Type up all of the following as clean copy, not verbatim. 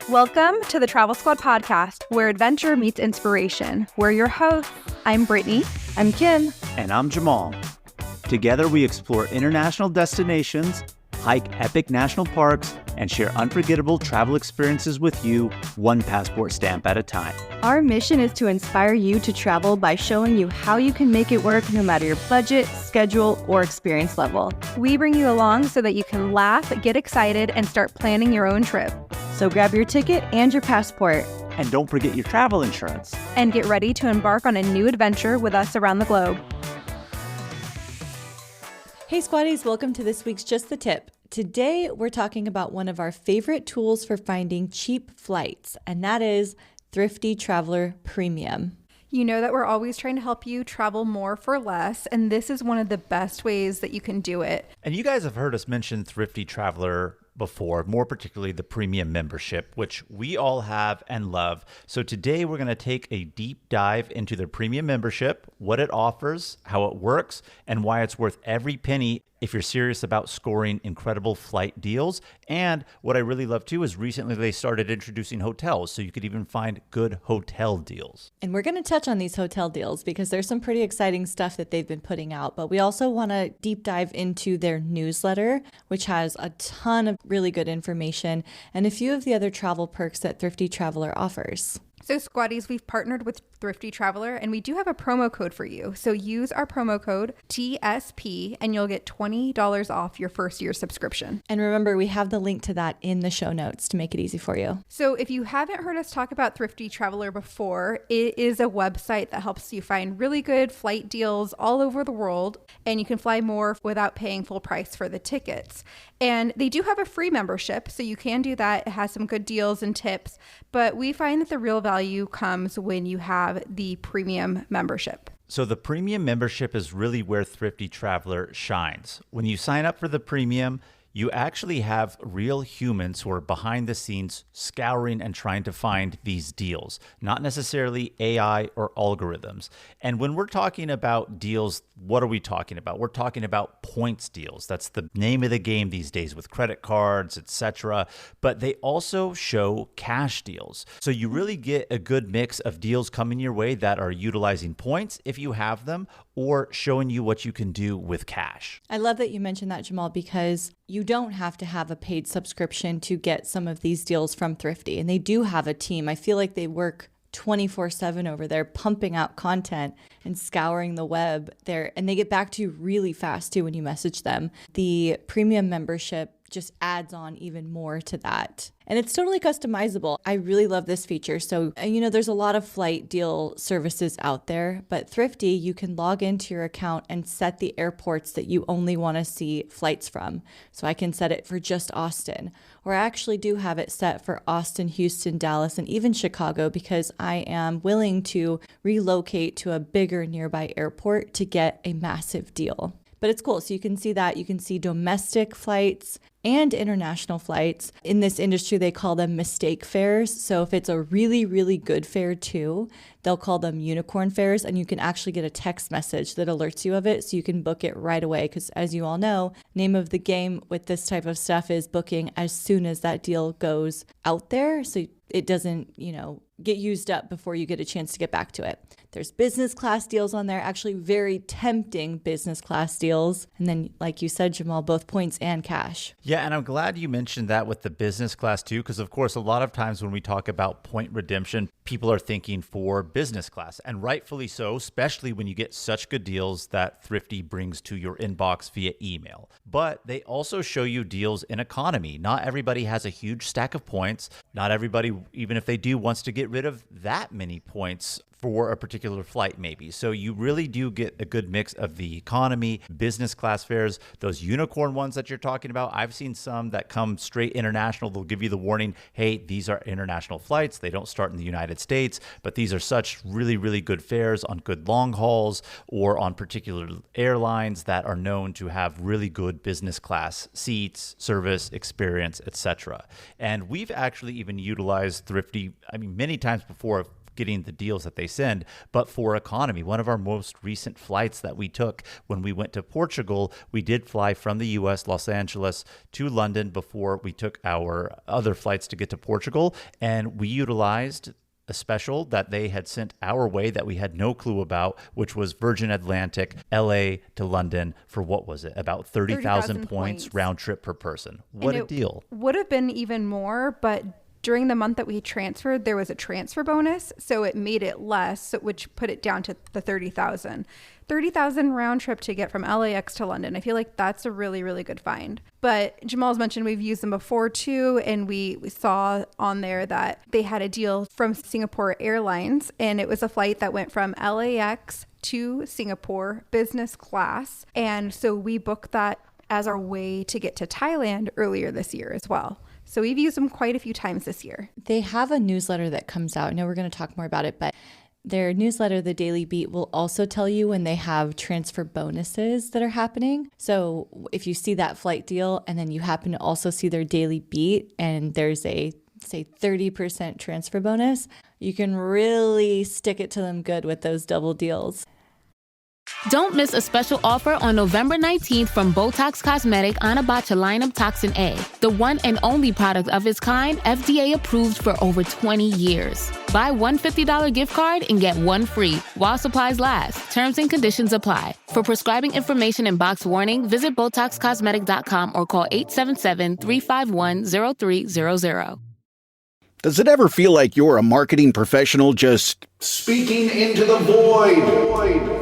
Welcome to the Travel Squad podcast, where adventure meets inspiration. We're your hosts. I'm Brittany. I'm Kim. And I'm Jamal. Together we explore international destinations, hike epic national parks, and share unforgettable travel experiences with you, one passport stamp at a time. Our mission is to inspire you to travel by showing you how you can make it work no matter your budget, schedule, or experience level. We bring you along so that you can laugh, get excited, and start planning your own trip. So grab your ticket and your passport. And don't forget your travel insurance. And get ready to embark on a new adventure with us around the globe. Hey Squaddies, welcome to this week's Just the Tip. Today, we're talking about one of our favorite tools for finding cheap flights, and that is Thrifty Traveler Premium. You know that we're always trying to help you travel more for less, and this is one of the best ways that you can do it. And you guys have heard us mention Thrifty Traveler before, more particularly the premium membership, which we all have and love. So today we're going to take a deep dive into their premium membership, what it offers, how it works, and why it's worth every penny if you're serious about scoring incredible flight deals. And what I really love too is recently they started introducing hotels, so you could even find good hotel deals. And we're going to touch on these hotel deals because there's some pretty exciting stuff that they've been putting out, but we also want to deep dive into their newsletter, which has a ton of really good information and a few of the other travel perks that Thrifty Traveler offers. So Squaddies, we've partnered with Thrifty Traveler and we do have a promo code for you. So use our promo code TSP and you'll get $20 off your first year subscription. And remember, we have the link to that in the show notes to make it easy for you. So if you haven't heard us talk about Thrifty Traveler before, it is a website that helps you find really good flight deals all over the world, and you can fly more without paying full price for the tickets. And they do have a free membership, so you can do that. It has some good deals and tips, but we find that the real value comes when you have the premium membership. So the premium membership is really where Thrifty Traveler shines. When you sign up for the premium, you actually have real humans who are behind the scenes scouring and trying to find these deals, not necessarily AI or algorithms. And when we're talking about deals, what are we talking about? We're talking about points deals. That's the name of the game these days with credit cards, etc. But they also show cash deals. So you really get a good mix of deals coming your way that are utilizing points if you have them, or showing you what you can do with cash. I love that you mentioned that, Jamal, because you don't have to have a paid subscription to get some of these deals from Thrifty. And they do have a team. I feel like they work 24/7 over there, pumping out content and scouring the web there. And they get back to you really fast too when you message them. The premium membership just adds on even more to that. And it's totally customizable. I really love this feature. So, there's a lot of flight deal services out there, but Thrifty, you can log into your account and set the airports that you only want to see flights from. So I can set it for just Austin, or I actually do have it set for Austin, Houston, Dallas, and even Chicago because I am willing to relocate to a bigger nearby airport to get a massive deal. But it's cool. So you can see that. You can see domestic flights and international flights. In this industry, they call them mistake fares. So if it's a really, really good fare too, they'll call them unicorn fares. And you can actually get a text message that alerts you of it so you can book it right away. Because as you all know, name of the game with this type of stuff is booking as soon as that deal goes out there. So it doesn't, get used up before you get a chance to get back to it. There's business class deals on there, actually very tempting business class deals. And then, like you said, Jamal, both points and cash. Yeah, and I'm glad you mentioned that with the business class too, because of course, a lot of times when we talk about point redemption, people are thinking for business class, and rightfully so, especially when you get such good deals that Thrifty brings to your inbox via email. But they also show you deals in economy. Not everybody has a huge stack of points. Not everybody, even if they do, wants to get rid of that many points for a particular flight maybe. So you really do get a good mix of the economy, business class fares, those unicorn ones that you're talking about. I've seen some that come straight international. They'll give you the warning, hey, these are international flights. They don't start in the United States, but these are such really, really good fares on good long hauls or on particular airlines that are known to have really good business class seats, service, experience, etc. And we've actually even utilized Thrifty, many times before. Of getting the deals that they send, but for economy. One of our most recent flights that we took when we went to Portugal, we did fly from the US, Los Angeles, to London before we took our other flights to get to Portugal. And we utilized a special that they had sent our way that we had no clue about, which was Virgin Atlantic, LA to London for what was it? About 30,000 points round trip per person. What a deal. Would have been even more, but during the month that we transferred, there was a transfer bonus, so it made it less, which put it down to the 30,000. 30,000 round trip to get from LAX to London. I feel like that's a really, really good find. But Jamal's mentioned we've used them before too, and we saw on there that they had a deal from Singapore Airlines, and it was a flight that went from LAX to Singapore, business class. And so we booked that as our way to get to Thailand earlier this year as well. So we've used them quite a few times this year. They have a newsletter that comes out. I know we're going to talk more about it, but their newsletter, The Daily Beat, will also tell you when they have transfer bonuses that are happening. So if you see that flight deal and then you happen to also see their Daily Beat and there's a, say, 30% transfer bonus, you can really stick it to them good with those double deals. Don't miss a special offer on November 19th from Botox Cosmetic on Botulinum Toxin A, the one and only product of its kind FDA approved for over 20 years. Buy one $50 gift card and get one free while supplies last. Terms and conditions apply. For prescribing information and box warning, visit BotoxCosmetic.com or call 877-351-0300. Does it ever feel like you're a marketing professional just speaking into the void?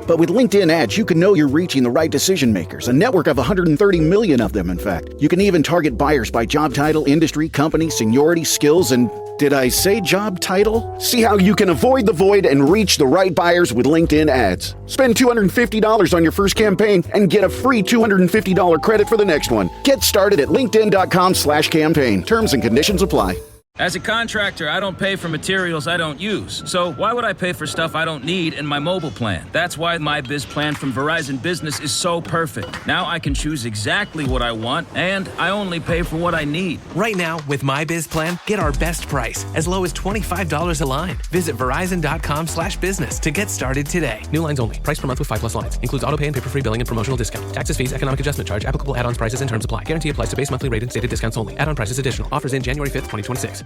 But with LinkedIn ads, you can know you're reaching the right decision makers, a network of 130 million of them, in fact. You can even target buyers by job title, industry, company, seniority, skills, and did I say job title? See how you can avoid the void and reach the right buyers with LinkedIn ads. Spend $250 on your first campaign and get a free $250 credit for the next one. Get started at linkedin.com/campaign. Terms and conditions apply. As a contractor, I don't pay for materials I don't use. So why would I pay for stuff I don't need in my mobile plan? That's why my Biz plan from Verizon Business is so perfect. Now I can choose exactly what I want, and I only pay for what I need. Right now, with my Biz plan, get our best price, as low as $25 a line. Visit Verizon.com/business to get started today. New lines only. Price per month with 5+ lines. Includes auto pay and paper-free billing and promotional discount. Taxes, fees, economic adjustment charge. Applicable add-ons, prices, and terms apply. Guarantee applies to base monthly rate and stated discounts only. Add-on prices additional. Offers in January 5th, 2026.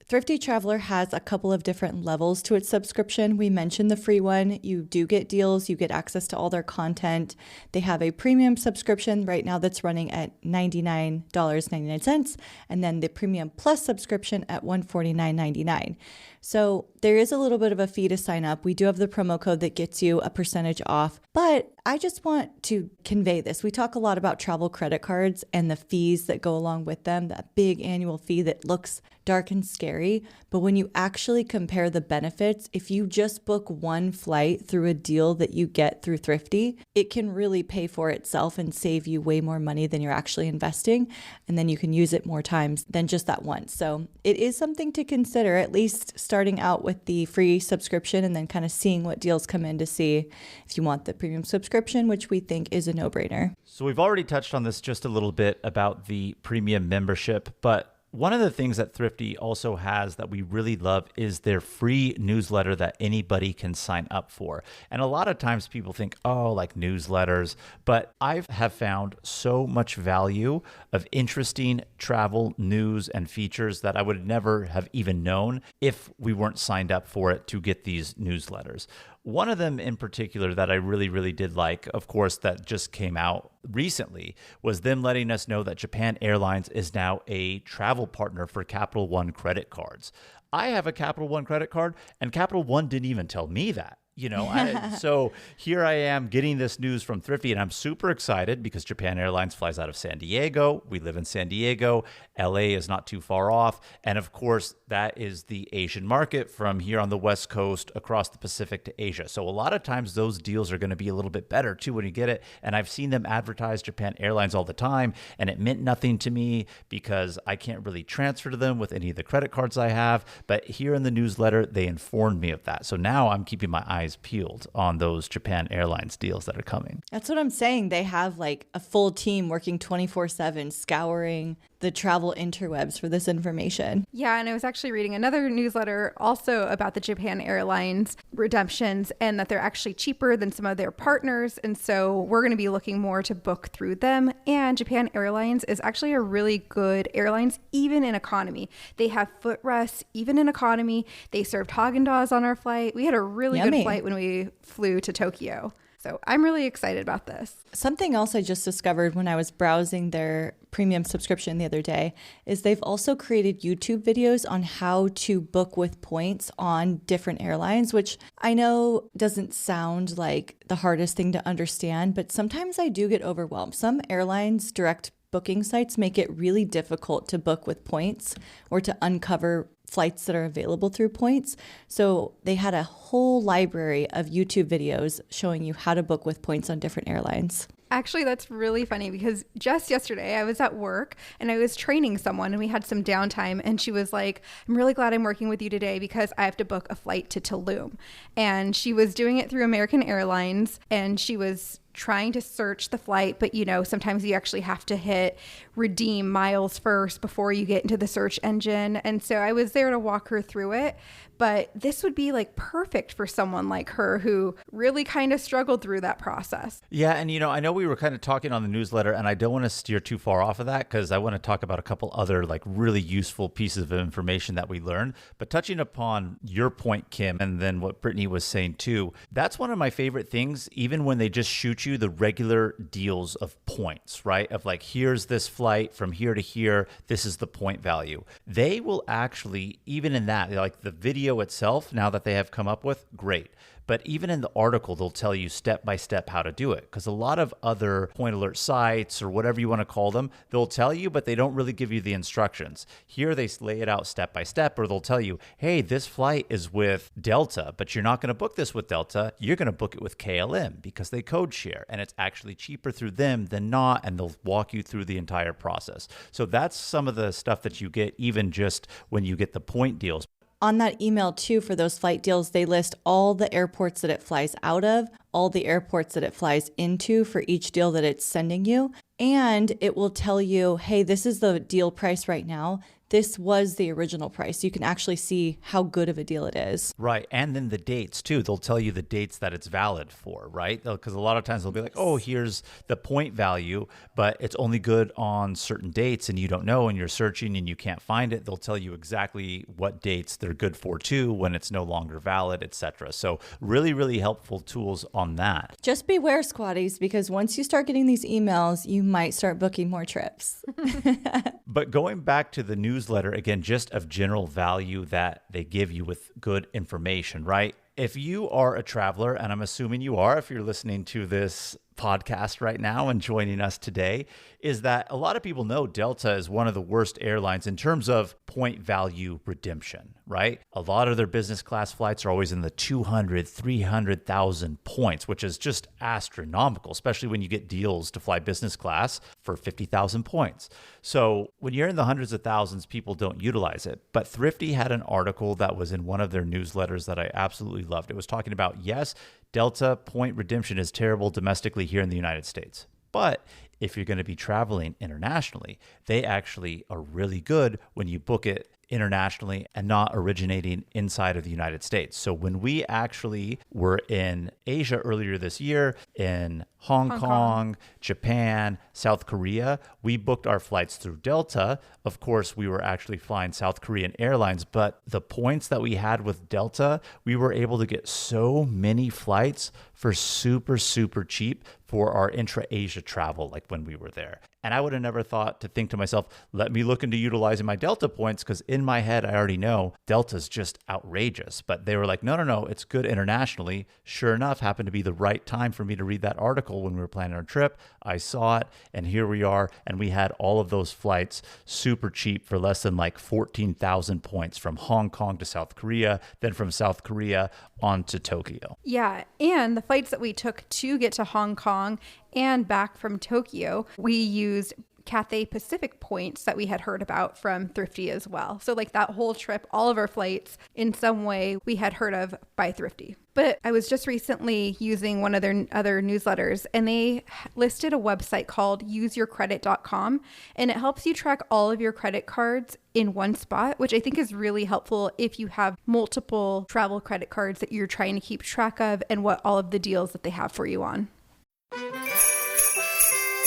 Thrifty Traveler has a couple of different levels to its subscription. We mentioned the free one. You do get deals. You get access to all their content. They have a premium subscription right now that's running at $99.99, and then the Premium Plus subscription at $149.99. So there is a little bit of a fee to sign up. We do have the promo code that gets you a percentage off, but I just want to convey this. We talk a lot about travel credit cards and the fees that go along with them, that big annual fee that looks dark and scary. But when you actually compare the benefits, if you just book one flight through a deal that you get through Thrifty, it can really pay for itself and save you way more money than you're actually investing. And then you can use it more times than just that once. So it is something to consider, at least starting out with the free subscription and then kind of seeing what deals come in to see if you want the premium subscription, which we think is a no-brainer. So we've already touched on this just a little bit about the premium membership, but one of the things that Thrifty also has that we really love is their free newsletter that anybody can sign up for. And a lot of times people think, oh, like newsletters, but I have found so much value of interesting travel news and features that I would never have even known if we weren't signed up for it to get these newsletters. One of them in particular that I really, really did like, of course, that just came out recently, was them letting us know that Japan Airlines is now a travel partner for Capital One credit cards. I have a Capital One credit card, and Capital One didn't even tell me that. So here I am getting this news from Thrifty, and I'm super excited because Japan Airlines flies out of San Diego. We live in San Diego. LA is not too far off. And of course, that is the Asian market from here on the West Coast across the Pacific to Asia. So a lot of times those deals are going to be a little bit better too when you get it. And I've seen them advertise Japan Airlines all the time, and it meant nothing to me because I can't really transfer to them with any of the credit cards I have. But here in the newsletter, they informed me of that. So now I'm keeping my eyes peeled on those Japan Airlines deals that are coming. That's what I'm saying. They have like a full team working 24/7, scouring the travel interwebs for this information. Yeah, and I was actually reading another newsletter also about the Japan Airlines redemptions and that they're actually cheaper than some of their partners. And so we're going to be looking more to book through them. And Japan Airlines is actually a really good airlines, even in economy. They have footrests, even in economy. They served Haagen-Dazs on our flight. We had a really good flight when we flew to Tokyo. So I'm really excited about this. Something else I just discovered when I was browsing their premium subscription the other day is they've also created YouTube videos on how to book with points on different airlines, which I know doesn't sound like the hardest thing to understand, but sometimes I do get overwhelmed. Some airlines direct booking sites make it really difficult to book with points or to uncover flights that are available through points. So they had a whole library of YouTube videos showing you how to book with points on different airlines. Actually, that's really funny because just yesterday I was at work and I was training someone and we had some downtime and she was like, I'm really glad I'm working with you today because I have to book a flight to Tulum. And she was doing it through American Airlines and she was trying to search the flight, but sometimes you actually have to hit redeem miles first before you get into the search engine. And so I was there to walk her through it. But this would be like perfect for someone like her who really kind of struggled through that process. Yeah. And, I know we were kind of talking on the newsletter and I don't want to steer too far off of that because I want to talk about a couple other like really useful pieces of information that we learned. But touching upon your point, Kim, and then what Brittany was saying too, that's one of my favorite things, even when they just shoot you the regular deals of points, right? Of like, here's this flight from here to here. This is the point value. They will actually, even in that, like the video itself, now that they have come up with, great. But even in the article, they'll tell you step by step how to do it. Because a lot of other point alert sites or whatever you want to call them, they'll tell you, but they don't really give you the instructions. Here, they lay it out step by step, or they'll tell you, hey, this flight is with Delta, but you're not going to book this with Delta. You're going to book it with KLM because they code share. And it's actually cheaper through them than not. And they'll walk you through the entire process. So that's some of the stuff that you get even just when you get the point deals. On that email too, for those flight deals, they list all the airports that it flies out of, all the airports that it flies into for each deal that it's sending you. And it will tell you, hey, this is the deal price right now. This was the original price. You can actually see how good of a deal it is. Right. And then the dates too. They'll tell you the dates that it's valid for, right? Because a lot of times they'll be like, oh, here's the point value, but it's only good on certain dates and you don't know and you're searching and you can't find it. They'll tell you exactly what dates they're good for too, when it's no longer valid, etc. So really, really helpful tools on that. Just beware, squatties, because once you start getting these emails, you might start booking more trips. But going back to the newsletter, again, just of general value that they give you with good information, right? If you are a traveler, and I'm assuming you are if you're listening to this podcast right now and joining us today, is that a lot of people know Delta is one of the worst airlines in terms of point value redemption, right? A lot of their business class flights are always in the 200, 300,000 points, which is just astronomical, especially when you get deals to fly business class for 50,000 points. So when you're in the hundreds of thousands, people don't utilize it. But Thrifty had an article that was in one of their newsletters that I absolutely loved. It was talking about, yes, Delta point redemption is terrible domestically here in the United States. But if you're going to be traveling internationally, they actually are really good when you book it internationally and not originating inside of the United States. So when we actually were in Asia earlier this year, in Hong Kong, Japan, South Korea, we booked our flights through Delta. Of course, we were actually flying South Korean Airlines, but the points that we had with Delta, we were able to get so many flights for super, super cheap for our intra-Asia travel, like when we were there. And I would have never thought to think to myself, let me look into utilizing my Delta points, because in my head, I already know Delta's just outrageous. But they were like, no, it's good internationally. Sure enough, happened to be the right time for me to read that article when we were planning our trip. I saw it, and here we are. And we had all of those flights super cheap for less than like 14,000 points from Hong Kong to South Korea, then from South Korea on to Tokyo. Yeah, and the flights that we took to get to Hong Kong and back from Tokyo, we used Cathay Pacific points that we had heard about from Thrifty as well. So like that whole trip, all of our flights in some way we had heard of by Thrifty. But I was just recently using one of their other newsletters, and they listed a website called useyourcredit.com, and it helps you track all of your credit cards in one spot, which I think is really helpful if you have multiple travel credit cards that you're trying to keep track of and what all of the deals that they have for you on.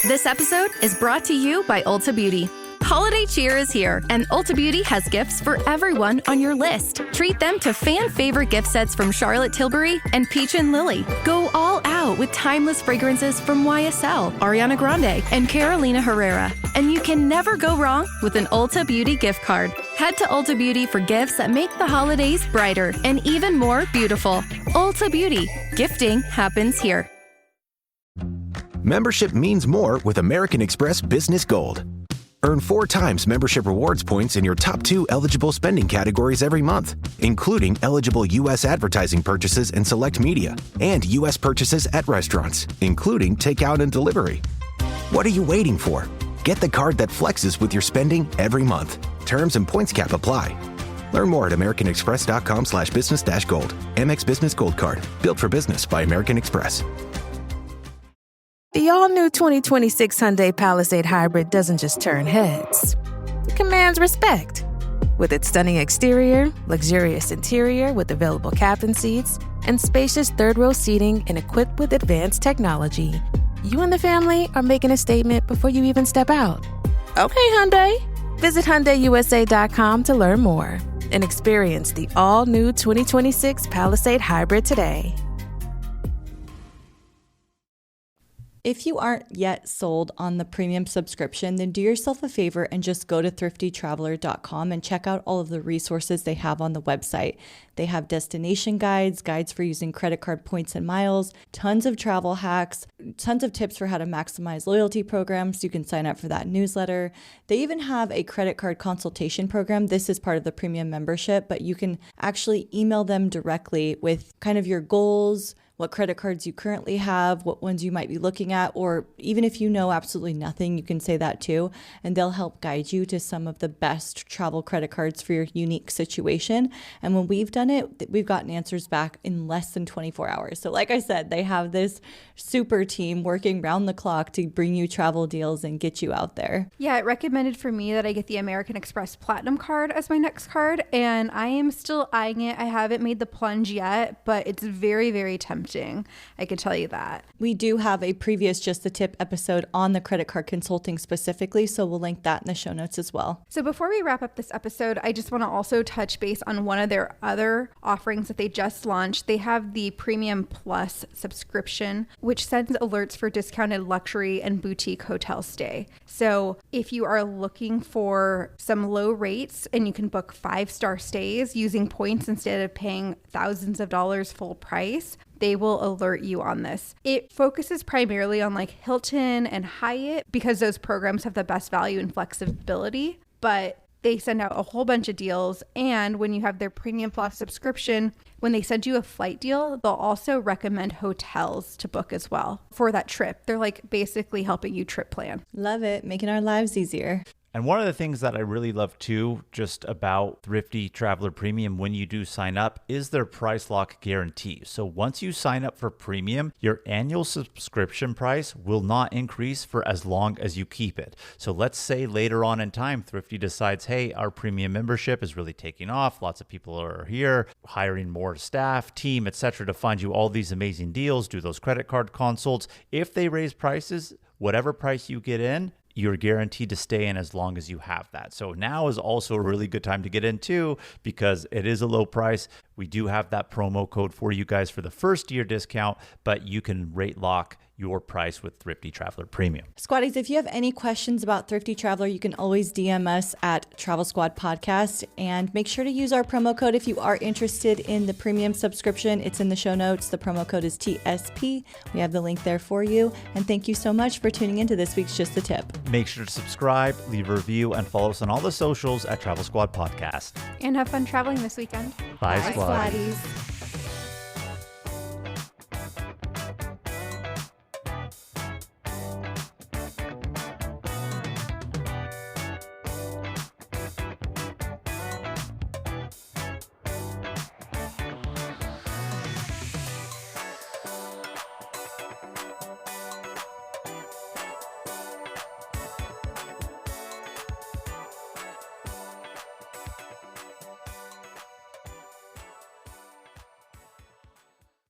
This episode is brought to you by Ulta Beauty. Holiday cheer is here, and Ulta Beauty has gifts for everyone on your list. Treat them to fan-favorite gift sets from Charlotte Tilbury and Peach and Lily. Go all out with timeless fragrances from YSL, Ariana Grande, and Carolina Herrera. And you can never go wrong with an Ulta Beauty gift card. Head to Ulta Beauty for gifts that make the holidays brighter and even more beautiful. Ulta Beauty. Gifting happens here. Membership means more with American Express Business Gold. Earn 4 times membership rewards points in your top 2 eligible spending categories every month, including eligible U.S. advertising purchases and select media, and U.S. purchases at restaurants, including takeout and delivery. What are you waiting for? Get the card that flexes with your spending every month. Terms and points cap apply. Learn more at americanexpress.com/business-gold. Amex Business Gold Card. Built for business by American Express. The all-new 2026 Hyundai Palisade Hybrid doesn't just turn heads. It commands respect. With its stunning exterior, luxurious interior with available captain seats, and spacious third-row seating and equipped with advanced technology, you and the family are making a statement before you even step out. Okay, Hyundai. Visit HyundaiUSA.com to learn more and experience the all-new 2026 Palisade Hybrid today. If you aren't yet sold on the premium subscription, then do yourself a favor and just go to thriftytraveler.com and check out all of the resources they have on the website. They have destination guides, guides for using credit card points and miles, tons of travel hacks, tons of tips for how to maximize loyalty programs. You can sign up for that newsletter. They even have a credit card consultation program. This is part of the premium membership, but you can actually email them directly with kind of your goals, what credit cards you currently have, what ones you might be looking at, or even if you know absolutely nothing, you can say that too, and they'll help guide you to some of the best travel credit cards for your unique situation. And when we've done it, we've gotten answers back in less than 24 hours. So like I said, they have this super team working round the clock to bring you travel deals and get you out there. Yeah, it recommended for me that I get the American Express Platinum card as my next card, and I am still eyeing it. I haven't made the plunge yet, but it's very, very tempting. I can tell you that. We do have a previous Just the Tip episode on the credit card consulting specifically, so we'll link that in the show notes as well. So before we wrap up this episode, I just want to also touch base on one of their other offerings that they just launched. They have the Premium Plus subscription, which sends alerts for discounted luxury and boutique hotel stay. So if you are looking for some low rates and you can book 5-star stays using points instead of paying thousands of dollars full price, they will alert you on this. It focuses primarily on like Hilton and Hyatt because those programs have the best value and flexibility, but they send out a whole bunch of deals. And when you have their Premium Plus subscription, when they send you a flight deal, they'll also recommend hotels to book as well for that trip. They're like basically helping you trip plan. Love it, making our lives easier. And one of the things that I really love too, just about Thrifty Traveler Premium when you do sign up, is their price lock guarantee. So once you sign up for Premium, your annual subscription price will not increase for as long as you keep it. So let's say later on in time, Thrifty decides, hey, our Premium membership is really taking off. Lots of people are here, hiring more staff, team, etc., to find you all these amazing deals, do those credit card consults. If they raise prices, whatever price you get in, you're guaranteed to stay in as long as you have that. So now is also a really good time to get in too, because it is a low price. We do have that promo code for you guys for the first year discount, but you can rate lock your price with Thrifty Traveler Premium. Squaddies, if you have any questions about Thrifty Traveler, you can always DM us at Travel Squad Podcast, and make sure to use our promo code if you are interested in the premium subscription. It's in the show notes. The promo code is TSP. We have the link there for you. And thank you so much for tuning into this week's Just the Tip. Make sure to subscribe, leave a review, and follow us on all the socials at Travel Squad Podcast. And have fun traveling this weekend. Bye, Squaddies.